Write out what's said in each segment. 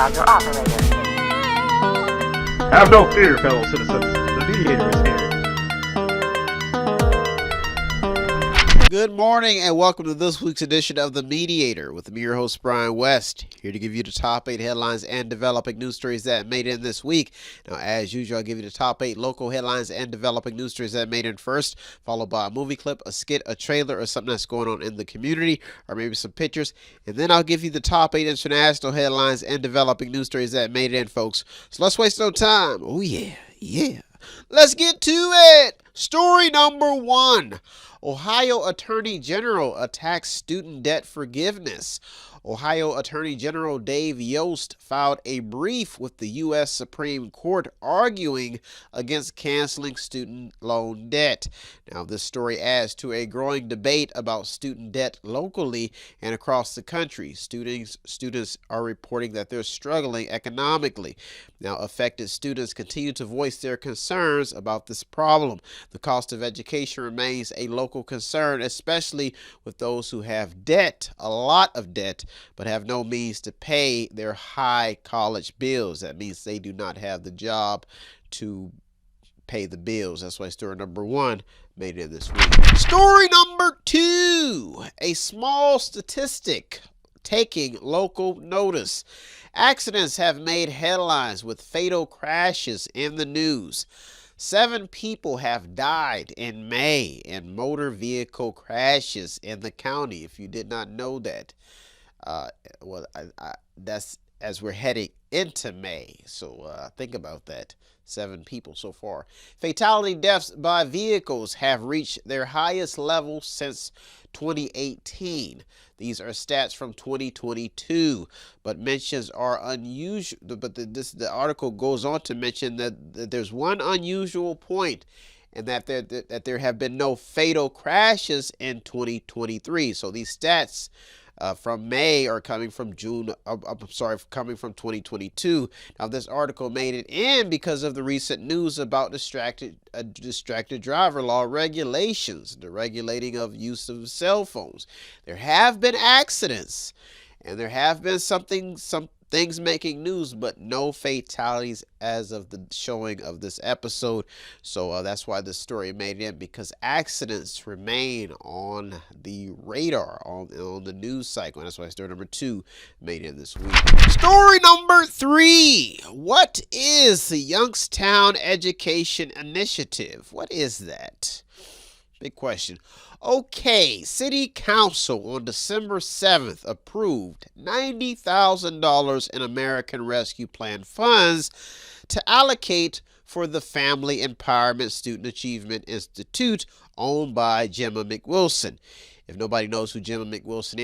dialed your operator. Have no fear, fellow citizens. The Mediator is here. Good morning and welcome to this week's edition of The Mediator with me, your host, Brian West, here to give you the top 8 headlines and developing news stories that made in this week. Now, as usual, I'll give you the top 8 local headlines and developing news stories that made in first, followed by a movie clip, a skit, a trailer, or something that's going on in the community, or maybe some pictures. And then I'll give you the top 8 international headlines and developing news stories that made it in, folks. So let's waste no time. Oh, yeah. Let's get to it. Story number 1. Ohio Attorney General attacks student debt forgiveness. Ohio Attorney General Dave Yost filed a brief with the U.S. Supreme Court arguing against canceling student loan debt. Now, this story adds to a growing debate about student debt locally and across the country. Students are reporting that they're struggling economically. Now, affected students continue to voice their concerns about this problem. The cost of education remains a local concern, especially with those who have debt, a lot of debt, but have no means to pay their high college bills. That means they do not have the job to pay the bills. That's why story number 1 made it this week. Story number 2. A small statistic taking local notice. Accidents have made headlines with fatal crashes in the news. 7 people have died in May in motor vehicle crashes in the county. If you did not know that, that's as we're heading into May. So think about that. 7 people so far. Fatality deaths by vehicles have reached their highest level since 2018. These are stats from 2022, but mentions are unusual. But the article goes on to mention that there's one unusual point, and that there have been no fatal crashes in 2023. So these stats from May are coming from coming from 2022. Now, this article made it in because of the recent news about distracted driver law regulations, the regulating of use of cell phones. There have been accidents, and there have been some things making news, but no fatalities as of the showing of this episode. So that's why this story made it in, because accidents remain on the radar, on the news cycle. And that's why story number 2 made it in this week. Story number 3. What is the Youngstown Education Initiative? What is that? Big question. Okay, City Council on December 7th approved $90,000 in American Rescue Plan funds to allocate for the Family Empowerment Student Achievement Institute owned by Gemma McWilson. If nobody knows who Gemma McWilson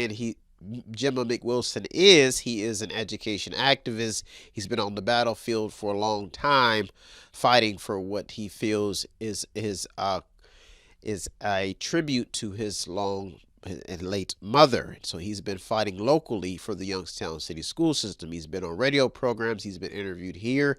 is, he is an education activist. He's been on the battlefield for a long time, fighting for what he feels is a tribute to his long and late mother. So he's been fighting locally for the Youngstown City school system. He's been on radio programs. He's been interviewed here.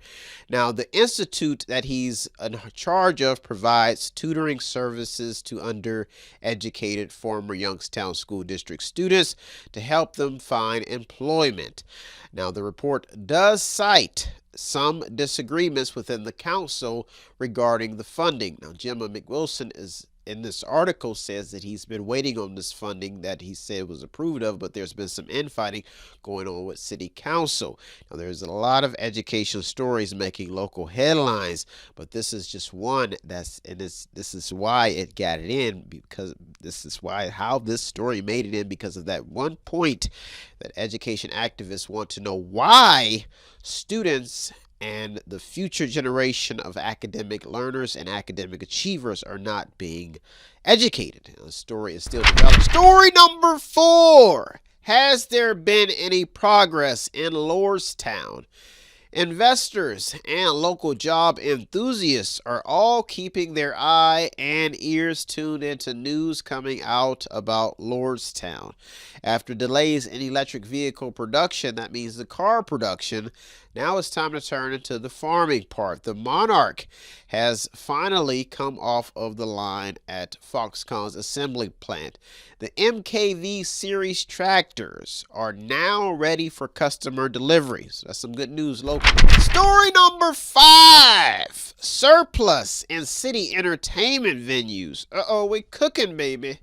Now, the institute that he's in charge of provides tutoring services to undereducated former Youngstown School District students to help them find employment. Now, the report does cite some disagreements within the council regarding the funding. Now, Gemma McWilson in this article says that he's been waiting on this funding that he said was approved of, but there's been some infighting going on with city council. Now, there's a lot of education stories making local headlines, but this is just one this is why it got it in, because this is how this story made it in, because of that one point that education activists want to know why students and the future generation of academic learners and academic achievers are not being educated. The story is still developing. Story number 4. Has there been any progress in Lordstown? Investors and local job enthusiasts are all keeping their eye and ears tuned into news coming out about Lordstown. After delays in electric vehicle production, that means the car production, Now it's time to turn into the farming part. The Monarch has finally come off of the line at Foxconn's assembly plant. The MKV series tractors are now ready for customer deliveries. That's some good news locally. Story number 5. Surplus in city entertainment venues. Uh-oh, we cooking, baby.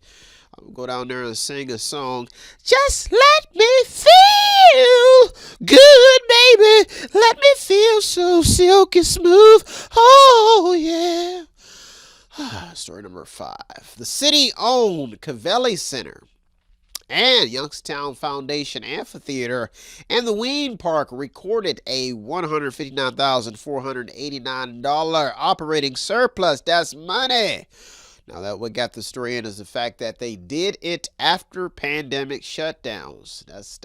I'll go down there and sing a song. Just let me feel good, baby. Let me feel so silky smooth. Oh, yeah. Story number 5. The city-owned Cavelli Center and Youngstown Foundation Amphitheater and the Ween Park recorded a $159,489 operating surplus. That's money. Now, that what got the story in is the fact that they did it after pandemic shutdowns. That's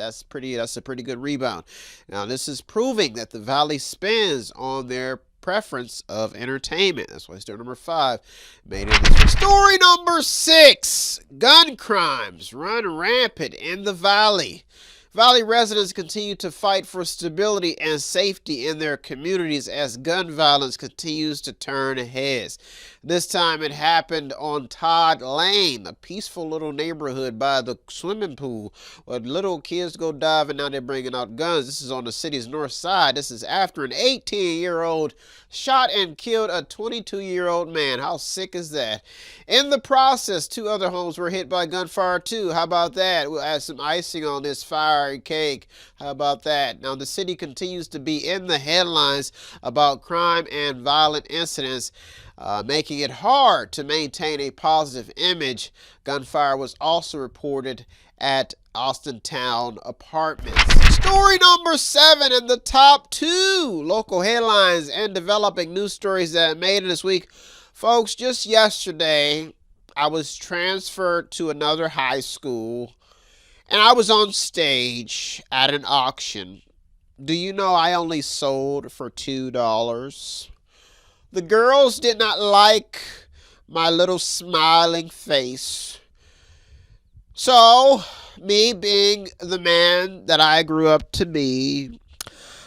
a pretty good rebound. Now, this is proving that the Valley spends on their preference of entertainment. That's why story number 5 made it this way. Story number 6. Gun crimes run rampant in the Valley. Valley residents continue to fight for stability and safety in their communities as gun violence continues to turn heads. This time it happened on Todd Lane, a peaceful little neighborhood by the swimming pool where little kids go diving. Now they're bringing out guns. This is on the city's north side. This is after an 18-year-old shot and killed a 22-year-old man. How sick is that? In the process, 2 other homes were hit by gunfire too. How about that? We'll add some icing on this fiery cake. How about that? Now the city continues to be in the headlines about crime and violent incidents, making it hard to maintain a positive image. Gunfire was also reported at Austintown Apartments. Story number 7 in the top 2 local headlines and developing news stories that made it this week. Folks, just yesterday, I was transferred to another high school, and I was on stage at an auction. Do you know I only sold for $2? The girls did not like my little smiling face. So, me being the man that I grew up to be,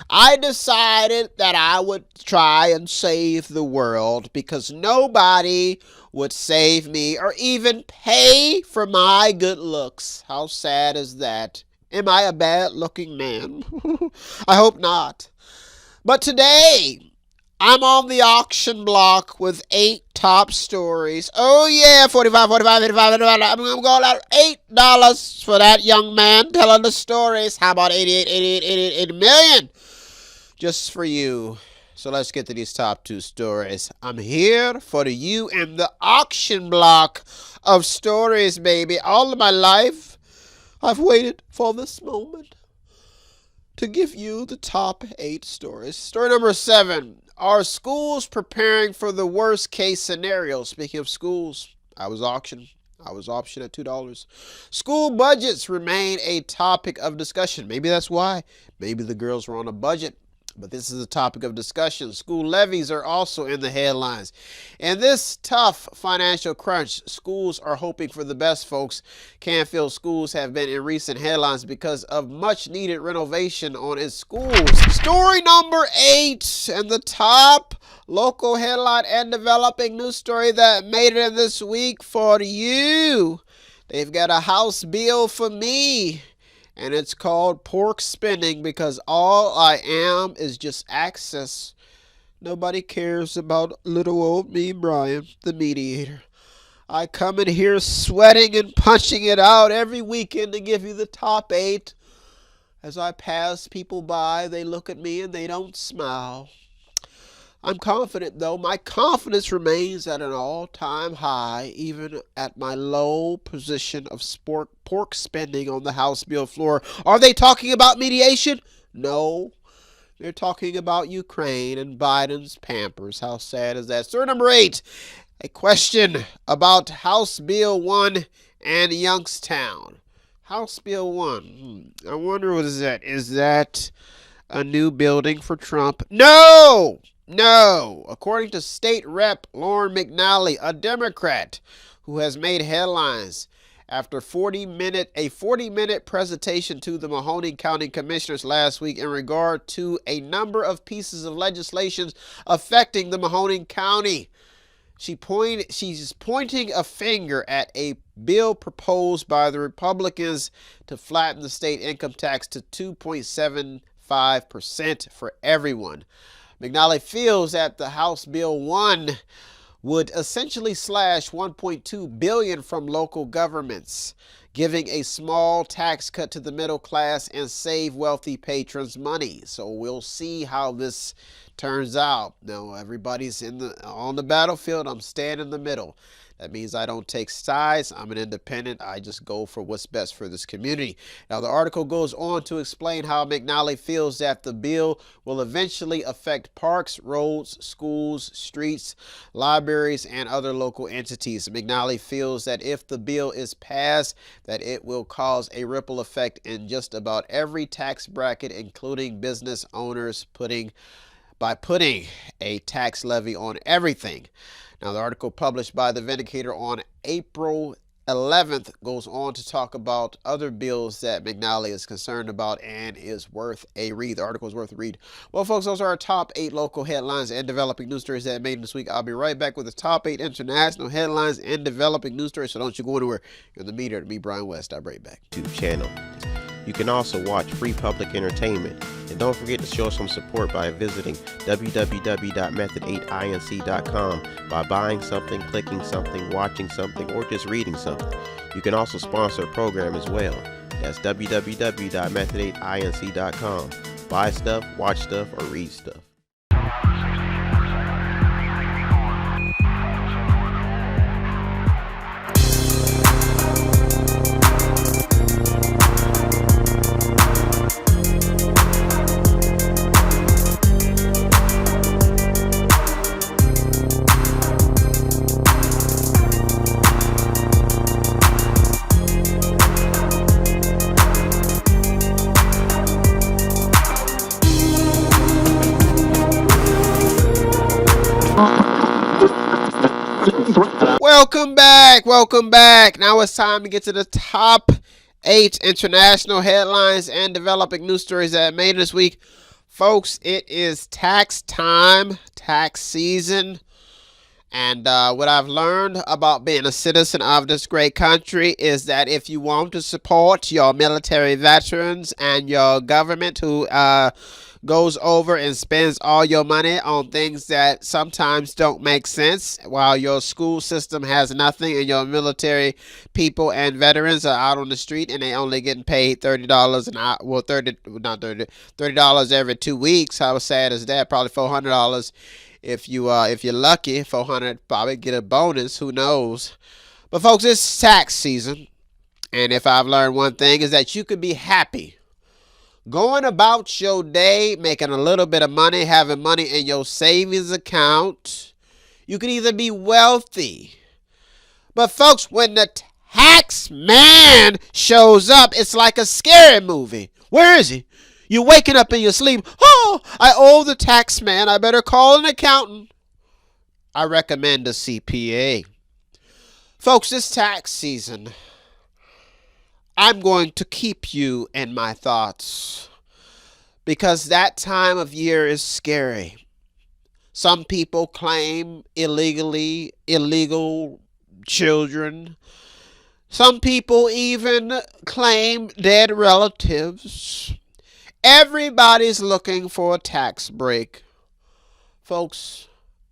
I decided that I would try and save the world because nobody would save me or even pay for my good looks. How sad is that? Am I a bad-looking man? I hope not. But today, I'm on the auction block with 8 top stories. Oh yeah, 45, 55. I'm going to go out $8 for that young man telling the stories. How about 88 million? Just for you. So let's get to these top 2 stories. I'm here for you in the auction block of stories, baby. All of my life, I've waited for this moment to give you the top 8 stories. Story number 7. Are schools preparing for the worst case scenario? Speaking of schools, I was auctioned at $2. School budgets remain a topic of discussion. Maybe that's why. Maybe the girls were on a budget. But this is a topic of discussion. School levies are also in the headlines. In this tough financial crunch, schools are hoping for the best, folks. Canfield schools have been in recent headlines because of much needed renovation on its schools. Story number 8 and the top local headline and developing news story that made it in this week for you. They've got a House bill for me. And it's called pork spending because all I am is just access. Nobody cares about little old me, Brian, the mediator. I come in here sweating and punching it out every weekend to give you the top 8. As I pass people by, they look at me and they don't smile. I'm confident, though. My confidence remains at an all-time high, even at my low position of pork spending on the House bill floor. Are they talking about mediation? No. They're talking about Ukraine and Biden's Pampers. How sad is that? Story number 8, a question about House Bill 1 and Youngstown. House Bill 1. I wonder what is that? Is that a new building for Trump? No! No, according to State Rep. Lauren McNally, a Democrat who has made headlines After a 40-minute presentation to the Mahoning County Commissioners last week in regard to a number of pieces of legislation affecting the Mahoning County. She's pointing a finger at a bill proposed by the Republicans to flatten the state income tax to 2.75% for everyone. McNally feels that the House Bill 1 would essentially slash $1.2 billion from local governments, giving a small tax cut to the middle class and save wealthy patrons money. So we'll see how this turns out. Now, everybody's on the battlefield. I'm staying in the middle. That means I don't take sides. I'm an independent. I just go for what's best for this community. Now, the article goes on to explain how McNally feels that the bill will eventually affect parks, roads, schools, streets, libraries, and other local entities. McNally feels that if the bill is passed, that it will cause a ripple effect in just about every tax bracket, including business owners by putting a tax levy on everything. Now, the article published by the Mediator on April 11th goes on to talk about other bills that McNally is concerned about and is worth a read. The article is worth a read. Well, folks, those are our top 8 local headlines and developing news stories that made this week. I'll be right back with the top 8 international headlines and developing news stories, so don't you go anywhere. You're in the Mediator to me, Brian West. I'll be right back. YouTube channel. You can also watch free public entertainment. And don't forget to show some support by visiting www.method8inc.com by buying something, clicking something, watching something, or just reading something. You can also sponsor a program as well. That's www.method8inc.com. Buy stuff, watch stuff, or read stuff. Welcome back. Now it's time to get to the top 8 international headlines and developing news stories that made this week. Folks, it is tax time, tax season. And what I've learned about being a citizen of this great country is that if you want to support your military veterans and your government who goes over and spends all your money on things that sometimes don't make sense, while your school system has nothing and your military people and veterans are out on the street and they only getting paid $30 an hour. Well, $30 every 2 weeks. How sad is that? Probably $400 if you're lucky. $400 probably get a bonus. Who knows? But folks, it's tax season, and if I've learned one thing is that you could be happy going about your day, making a little bit of money, having money in your savings account. You can either be wealthy. But folks, when the tax man shows up, it's like a scary movie. Where is he? You're waking up in your sleep. Oh, I owe the tax man. I better call an accountant. I recommend a CPA. Folks, this tax season, I'm going to keep you in my thoughts because that time of year is scary. Some people claim illegal children. Some people even claim dead relatives. Everybody's looking for a tax break. Folks,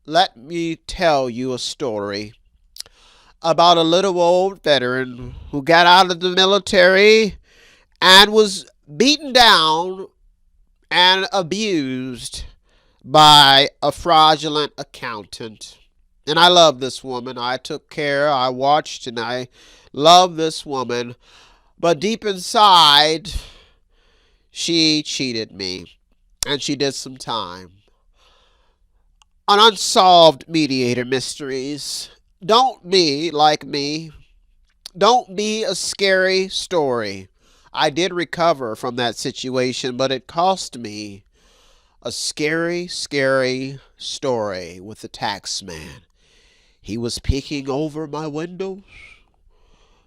let me tell you a story about a little old veteran who got out of the military and was beaten down and abused by a fraudulent accountant. And I love this woman. I took care, I watched, and I love this woman. But deep inside, she cheated me, and she did some time. An unsolved Mediator mysteries. Don't be like me. Don't be a scary story. I did recover from that situation, but it cost me a scary, scary story with the tax man. He was peeking over my windows,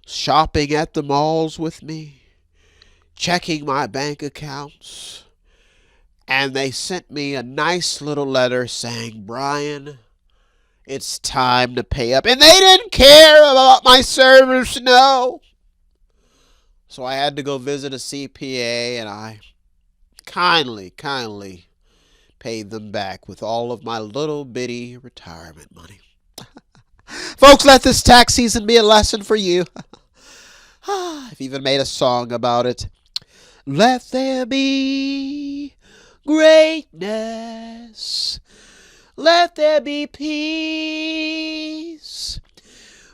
shopping at the malls with me, checking my bank accounts, and they sent me a nice little letter saying, Brian, it's time to pay up. And they didn't care about my service, no. So I had to go visit a CPA, and I kindly paid them back with all of my little bitty retirement money. Folks, let this tax season be a lesson for you. I've even made a song about it. Let there be greatness. Let there be peace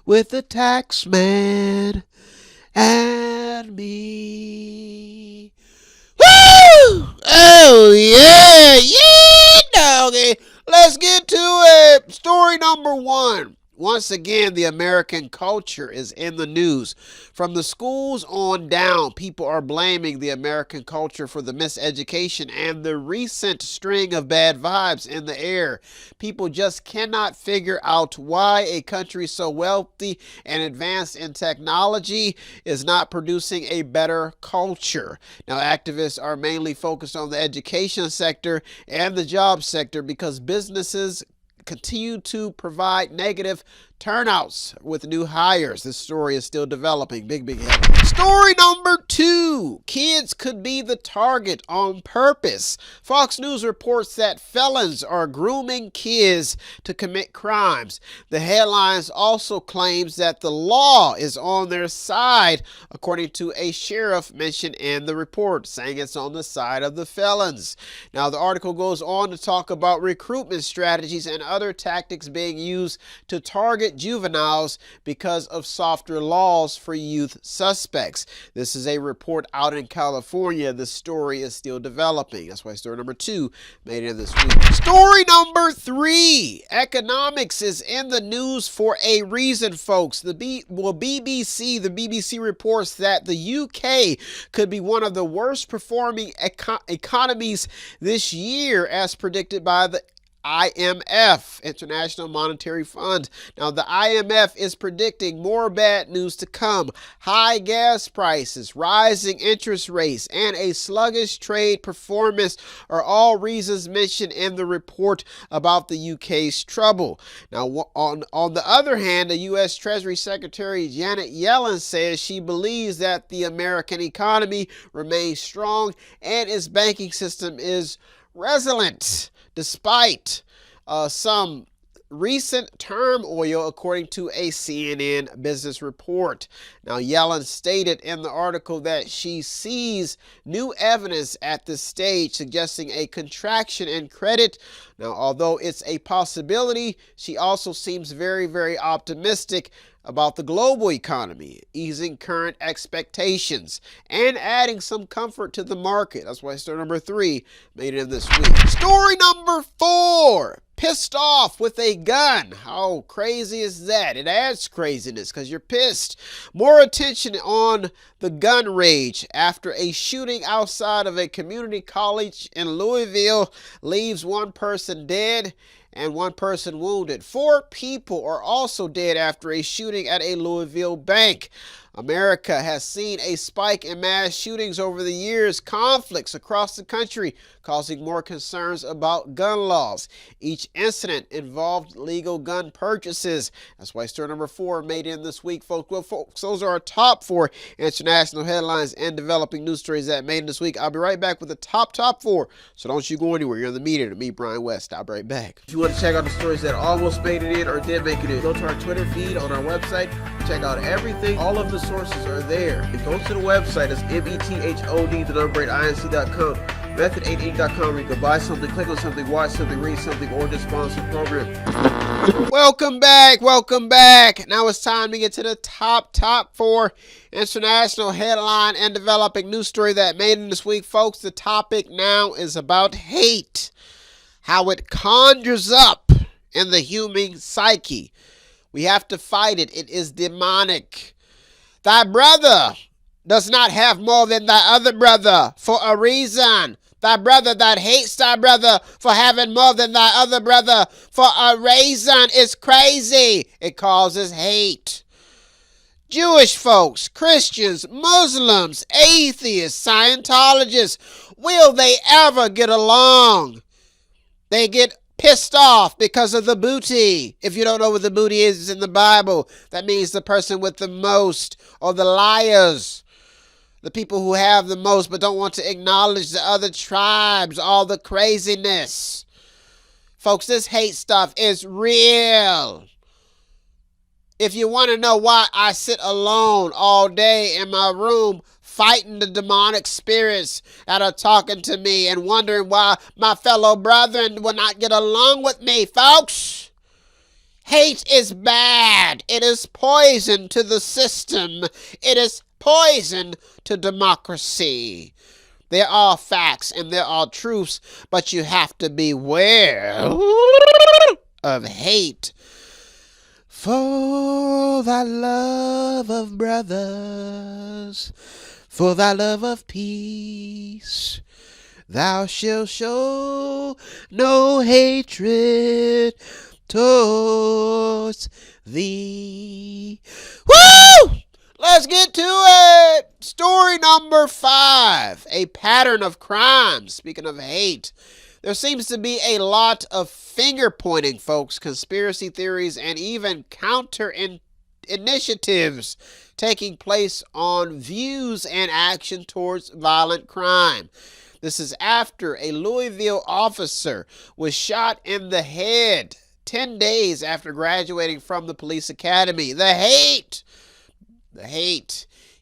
with the tax man and me. Woo! Oh, yeah, doggy. Let's get to it. Story number 1. Once again, the American culture is in the news. From the schools on down, people are blaming the American culture for the miseducation and the recent string of bad vibes in the air. People just cannot figure out why a country so wealthy and advanced in technology is not producing a better culture. Now, activists are mainly focused on the education sector and the job sector because businesses continue to provide negative turnouts with new hires. This story is still developing. Big headline. Story number 2. Kids could be the target on purpose. Fox News reports that felons are grooming kids to commit crimes. The headlines also claims that the law is on their side, according to a sheriff mentioned in the report, saying it's on the side of the felons. Now, the article goes on to talk about recruitment strategies and other tactics being used to target juveniles because of softer laws for youth suspects. This is a report out in California. The story is still developing. That's why story number 2 made it this week. Story number 3. Economics is in the news for a reason, folks. The BBC reports that the UK could be one of the worst performing economies this year, as predicted by the IMF, International Monetary Fund. Now, the IMF is predicting more bad news to come. High gas prices, rising interest rates, and a sluggish trade performance are all reasons mentioned in the report about the UK's trouble. Now, on the other hand, the U.S. Treasury Secretary Janet Yellen says she believes that the American economy remains strong and its banking system is resilient, despite some recent turmoil, according to a CNN business report. Now, Yellen stated in the article that she sees new evidence at this stage suggesting a contraction in credit. Now, although it's a possibility, she also seems very optimistic about the global economy, easing current expectations and adding some comfort to the market. That's why story number 3 made it in this week. Story number 4. Pissed off with a gun. How crazy is that? It adds craziness because you're pissed. More attention on the gun rage after a shooting outside of a community college in Louisville leaves one person dead and one person wounded. 4 people are also dead after a shooting at a Louisville bank. America has seen a spike in mass shootings over the years, conflicts across the country causing more concerns about gun laws. Each incident involved legal gun purchases. That's why story number 4 made in this week, folks. Well, folks, those are our top 4 international headlines and developing news stories that made in this week. I'll be right back with the top 4. So don't you go anywhere. You're in the Mediator. Me, Brian West. I'll be right back. If you want to check out the stories that almost made it in or did make it in, go to our Twitter feed on our website. Check out everything. All of the sources are there. And go to the website. It's method8inc.com. Method8inc.com, where you can buy something, click on something, watch something, read something, or just sponsor the program. Welcome back. Now it's time to get to the top 4 international headline and developing news story that made it this week, folks. The topic now is about hate, how it conjures up in the human psyche. We have to fight it. It is demonic. Thy brother does not have more than thy other brother for a reason. Thy brother that hates thy brother for having more than thy other brother for a reason is crazy. It causes hate. Jewish folks, Christians, Muslims, atheists, Scientologists, will they ever get along? They get pissed off because of the booty. If you don't know what the booty is, it's in the Bible. That means the person with the most, or the liars. The people who have the most but don't want to acknowledge the other tribes, all the craziness. Folks, this hate stuff is real. If you want to know why I sit alone all day in my room fighting the demonic spirits that are talking to me and wondering why my fellow brethren will not get along with me, folks, hate is bad. It is poison to the system. It is poison to democracy. There are facts and there are truths, but you have to beware of hate. For thy love of brothers, for thy love of peace, thou shalt show no hatred towards thee. Woo! Let's get to it. Story number 5, a pattern of crime. Speaking of hate, there seems to be a lot of finger pointing, folks, conspiracy theories, and even counter initiatives taking place on views and action towards violent crime. This is after a Louisville officer was shot in the head 10 days after graduating from the police academy. The hate.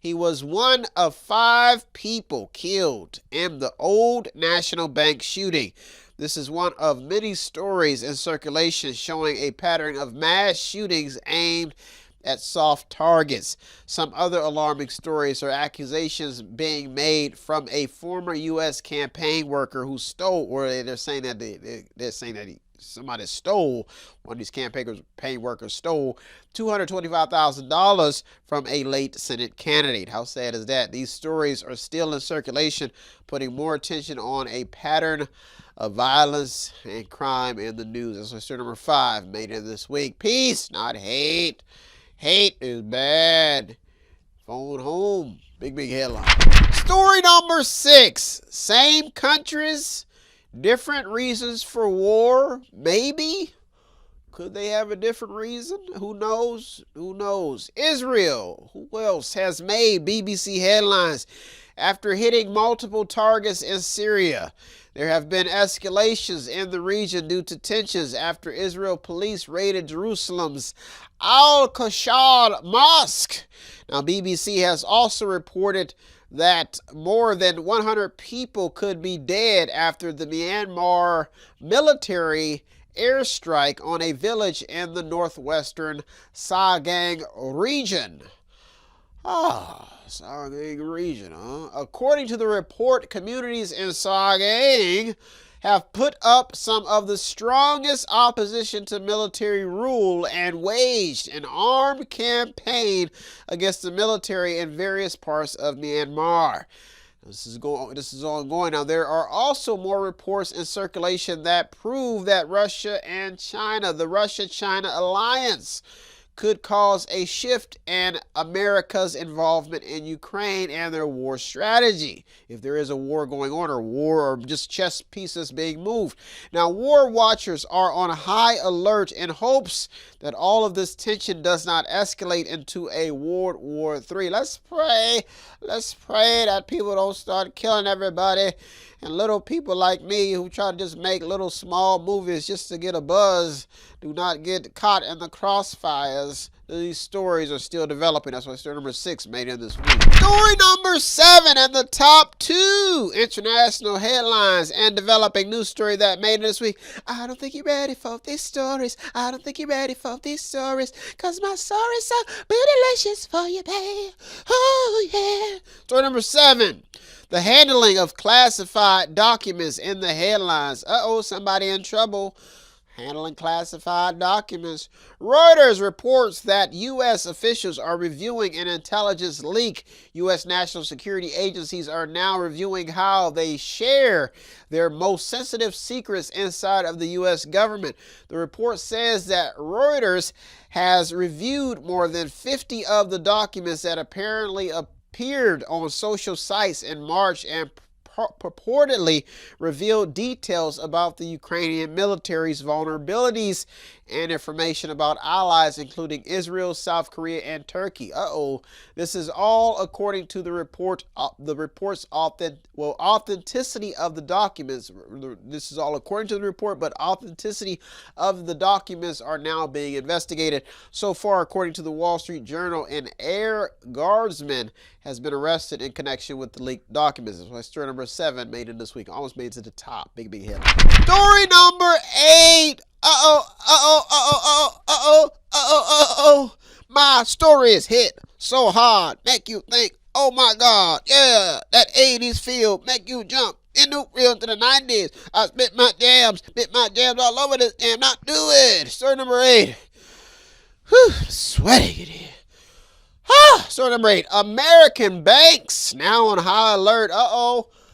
He was one of 5 people killed in the Old National Bank shooting. This is one of many stories in circulation showing a pattern of mass shootings aimed at soft targets. Some other alarming stories are accusations being made from a former U.S. campaign worker who stole, or they're saying that somebody stole, one of these campaign workers stole $225,000 from a late Senate candidate. How sad is that? These stories are still in circulation, putting more attention on a pattern of violence and crime in the news. That's why story number 5 made it this week. Peace, not hate. Hate is bad. Phone home. Big headline. Story number 6. Same countries, different reasons for war. Maybe. Could they have a different reason? Who knows? Who knows? Israel. Who else has made BBC headlines after hitting multiple targets in Syria? There have been escalations in the region due to tensions after Israel police raided Jerusalem's Al-Aqsa Mosque. Now, BBC has also reported that more than 100 people could be dead after the Myanmar military airstrike on a village in the northwestern Sagaing region. Sagaing region, huh? According to the report, communities in Sagaing have put up some of the strongest opposition to military rule and waged an armed campaign against the military in various parts of Myanmar. This is ongoing. Now, there are also more reports in circulation that prove that Russia and China, the Russia-China alliance, could cause a shift in America's involvement in Ukraine and their war strategy, if there is a war going on, or just chess pieces being moved. Now, war watchers are on high alert in hopes that all of this tension does not escalate into a World War III. Let's pray that people don't start killing everybody, and little people like me who try to just make little small movies just to get a buzz do not get caught in the crossfires. These stories are still developing. That's why story number 6 made in this week. Story number 7 and the top 2 international headlines and developing news story that made it this week. I don't think you're ready for these stories. I don't think you're ready for these stories, cause my story's so delicious for you, babe. Oh yeah. Story number 7. The handling of classified documents in the headlines. Somebody in trouble. handling classified documents. Reuters reports that U.S. officials are reviewing an intelligence leak. U.S. national security agencies are now reviewing how they share their most sensitive secrets inside of the U.S. government. The report says that Reuters has reviewed more than 50 of the documents that apparently appeared on social sites in March and purportedly revealed details about the Ukrainian military's vulnerabilities and information about allies including Israel, South Korea, and Turkey. This is all according to the report. The report's authenticity of the documents. This is all according to the report, but authenticity of the documents are now being investigated. So far, according to the Wall Street Journal, an Air Guardsman has been arrested in connection with the leaked documents. That's why story number 7 made it this week. Almost made it to the top. Big hit. Story number 8. My story is hit so hard, make you think, oh my God, yeah, that 80s feel make you jump into real to the 90s. I spit my jams all over this jam, not do it. Story number 8. Whew, sweating in here. Story number 8. American banks now on high alert.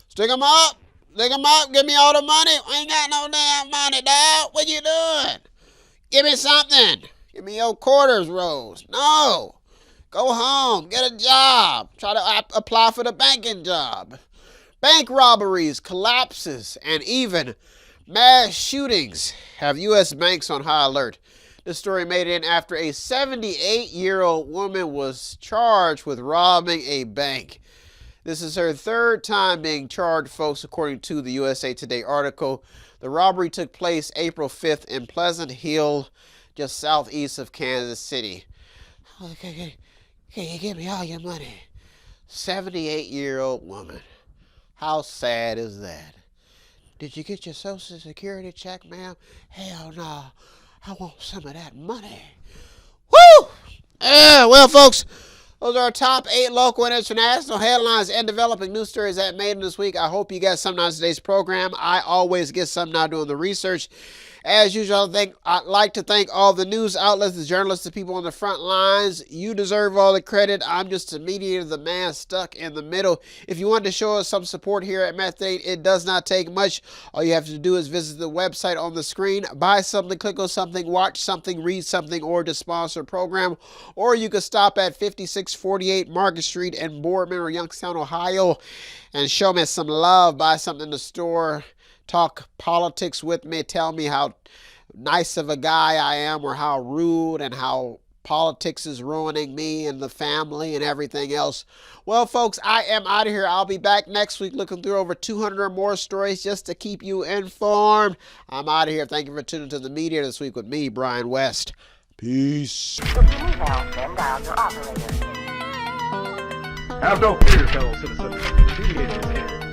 Stick them up. Give me all the money. I ain't got no damn money, dog. What you doing? Give me something. Give me your quarters rolls. No. Go home. Get a job. Try to apply for the banking job. Bank robberies, collapses, and even mass shootings have U.S. banks on high alert. This story made it in after a 78-year-old woman was charged with robbing a bank. This is her third time being charged, folks, according to the USA Today article. The robbery took place April 5th in Pleasant Hill, just southeast of Kansas City. Okay, can you give me all your money? 78-year-old woman. How sad is that? Did you get your Social Security check, ma'am? Hell no. I want some of that money. Woo! Well, folks, those are our top 8 local and international headlines and developing news stories that made it this week. I hope you got something out of today's program. I always get something out doing the research. As usual, I'd like to thank all the news outlets, the journalists, the people on the front lines. You deserve all the credit. I'm just a mediator, the man stuck in the middle. If you want to show us some support here at Method 8, it does not take much. All you have to do is visit the website on the screen, buy something, click on something, watch something, read something, or just sponsor a program. Or you can stop at 5648 Market Street in Boardman or Youngstown, Ohio, and show me some love. Buy something in the store. Talk politics with me. Tell me how nice of a guy I am or how rude and how politics is ruining me and the family and everything else. Well, folks, I am out of here. I'll be back next week looking through over 200 or more stories just to keep you informed. I'm out of here. Thank you for tuning to the Mediator this week with me, Brian West. Peace. Have no fear, fellow citizens. The Mediator is here.